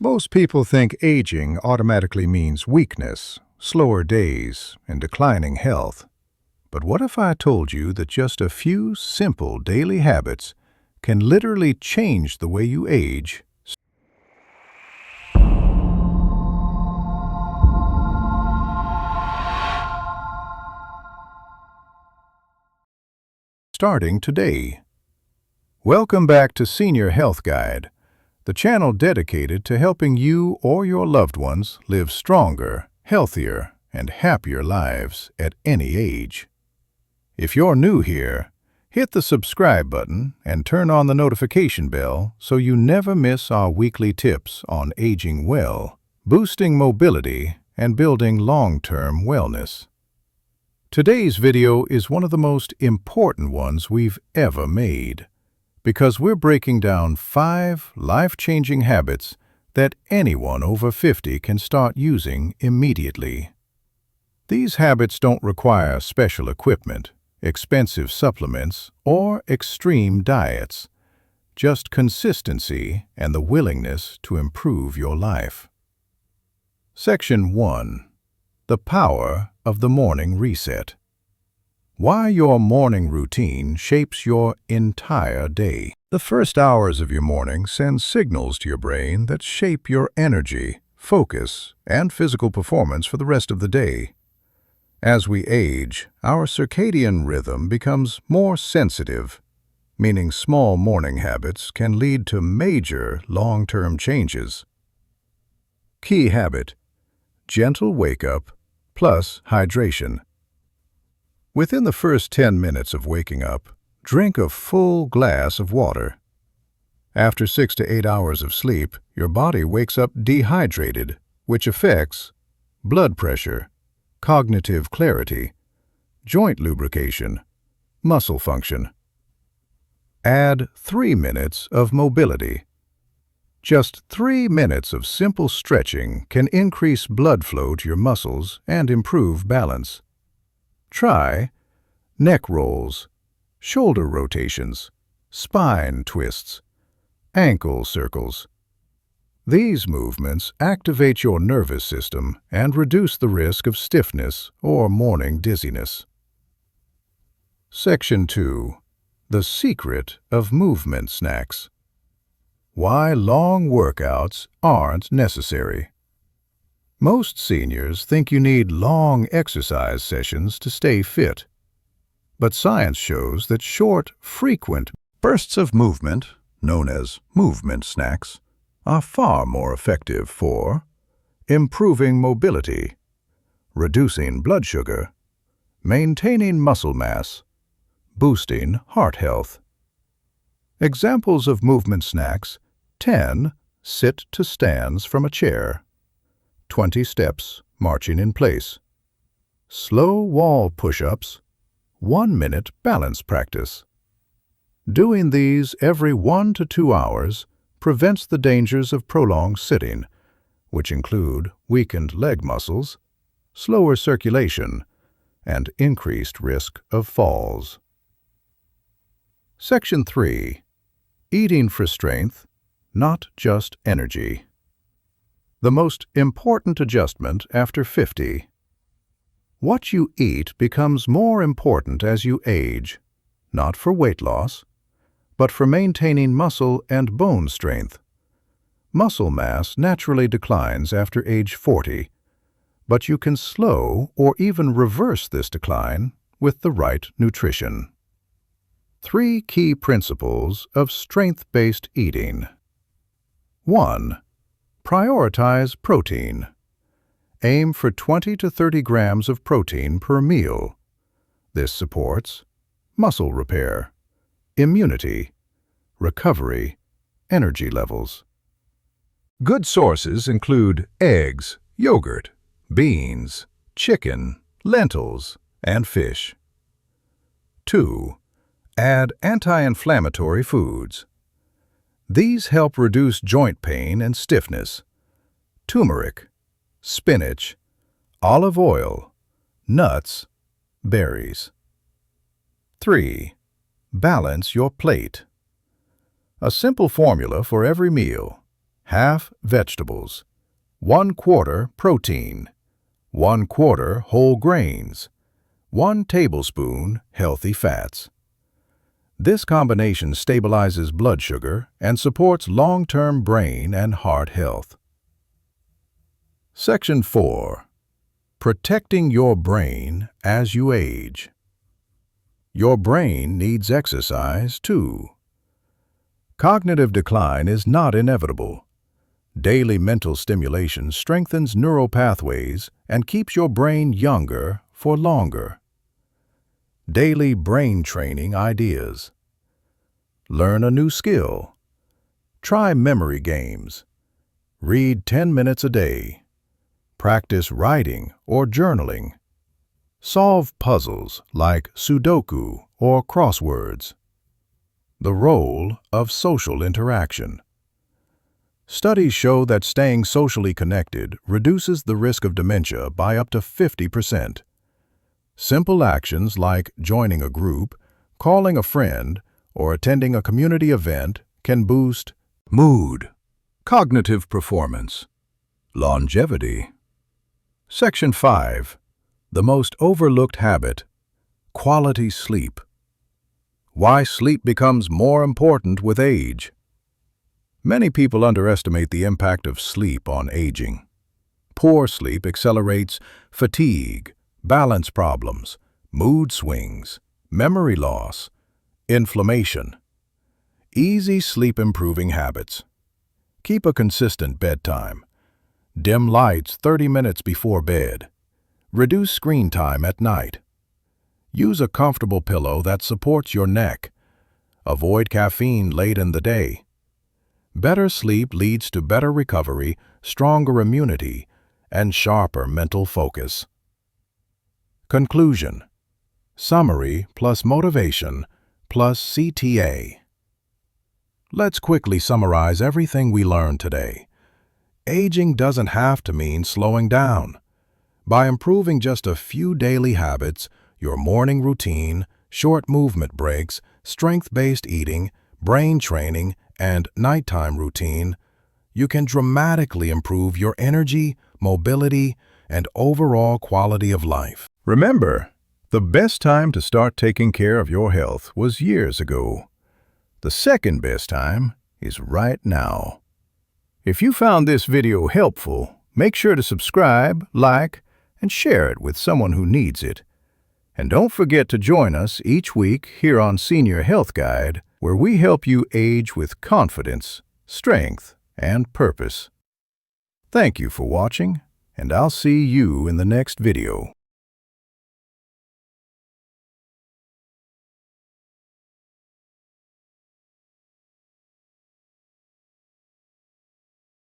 Most people think aging automatically means weakness, slower days, and declining health. But what if I told you that just a few simple daily habits can literally change the way you age? Starting today. Welcome back to Senior Health Guide, the channel dedicated to helping you or your loved ones live stronger, healthier, and happier lives at any age. If you're new here, hit the subscribe button and turn on the notification bell so you never miss our weekly tips on aging well, boosting mobility, and building long-term wellness. Today's video is one of the most important ones we've ever made, because we're breaking down 5 life-changing habits that anyone over 50 can start using immediately. These habits don't require special equipment, expensive supplements, or extreme diets, just consistency and the willingness to improve your life. Section 1. The power of the morning reset. Why your morning routine shapes your entire day. The first hours of your morning send signals to your brain that shape your energy, focus, and physical performance for the rest of the day. As we age, our circadian rhythm becomes more sensitive, meaning small morning habits can lead to major long-term changes. Key habit: gentle wake-up plus hydration. Within the first 10 minutes of waking up, drink a full glass of water. After 6 to 8 hours of sleep, your body wakes up dehydrated, which affects blood pressure, cognitive clarity, joint lubrication, muscle function. Add 3 minutes of mobility. Just 3 minutes of simple stretching can increase blood flow to your muscles and improve balance. Try neck rolls, shoulder rotations, spine twists, ankle circles. These movements activate your nervous system and reduce the risk of stiffness or morning dizziness. Section 2. The secret of movement snacks. Why long workouts aren't necessary. Most seniors think you need long exercise sessions to stay fit. But science shows that short, frequent bursts of movement, known as movement snacks, are far more effective for improving mobility, reducing blood sugar, maintaining muscle mass, boosting heart health. Examples of movement snacks: 10 sit-to-stands from a chair, 20 steps marching in place, slow wall push-ups, 1-minute balance practice. Doing these every 1 to 2 hours prevents the dangers of prolonged sitting, which include weakened leg muscles, slower circulation, and increased risk of falls. Section 3. Eating for strength, not just energy. The most important adjustment after 50. What you eat becomes more important as you age, not for weight loss, but for maintaining muscle and bone strength. Muscle mass naturally declines after age 40, but you can slow or even reverse this decline with the right nutrition. 3 key principles of strength-based eating. 1. Prioritize protein. Aim for 20 to 30 grams of protein per meal. This supports muscle repair, immunity, recovery, energy levels. Good sources include eggs, yogurt, beans, chicken, lentils, and fish. 2. Add anti-inflammatory foods. These help reduce joint pain and stiffness. Turmeric, spinach, olive oil, nuts, berries. 3. Balance your plate. A simple formula for every meal. half vegetables, 1/4 protein, 1/4 whole grains, 1 tablespoon healthy fats. This combination stabilizes blood sugar and supports long-term brain and heart health. Section 4. Protecting your brain as you age. Your brain needs exercise too. Cognitive decline is not inevitable. Daily mental stimulation strengthens neural pathways and keeps your brain younger for longer. Daily brain training ideas. Learn a new skill. Try memory games. Read 10 minutes a day. Practice writing or journaling. Solve puzzles like Sudoku or crosswords. The role of social interaction. Studies show that staying socially connected reduces the risk of dementia by up to 50%. Simple actions like joining a group, calling a friend, or attending a community event can boost mood, cognitive performance, longevity. Section 5. The most overlooked habit: quality sleep. Why sleep becomes more important with age. Many people underestimate the impact of sleep on aging. Poor sleep accelerates fatigue, balance problems, mood swings, memory loss, inflammation. Easy sleep-improving habits. Keep a consistent bedtime. Dim lights 30 minutes before bed. Reduce screen time at night. Use a comfortable pillow that supports your neck. Avoid caffeine late in the day. Better sleep leads to better recovery, stronger immunity, and sharper mental focus. Conclusion. Summary plus motivation plus CTA. Let's quickly summarize everything we learned today. Aging doesn't have to mean slowing down. By improving just a few daily habits, your morning routine, short movement breaks, strength-based eating, brain training, and nighttime routine, you can dramatically improve your energy, mobility, and overall quality of life. Remember, the best time to start taking care of your health was years ago. The second best time is right now. If you found this video helpful, make sure to subscribe, like, and share it with someone who needs it. And don't forget to join us each week here on Senior Health Guide, where we help you age with confidence, strength, and purpose. Thank you for watching, and I'll see you in the next video.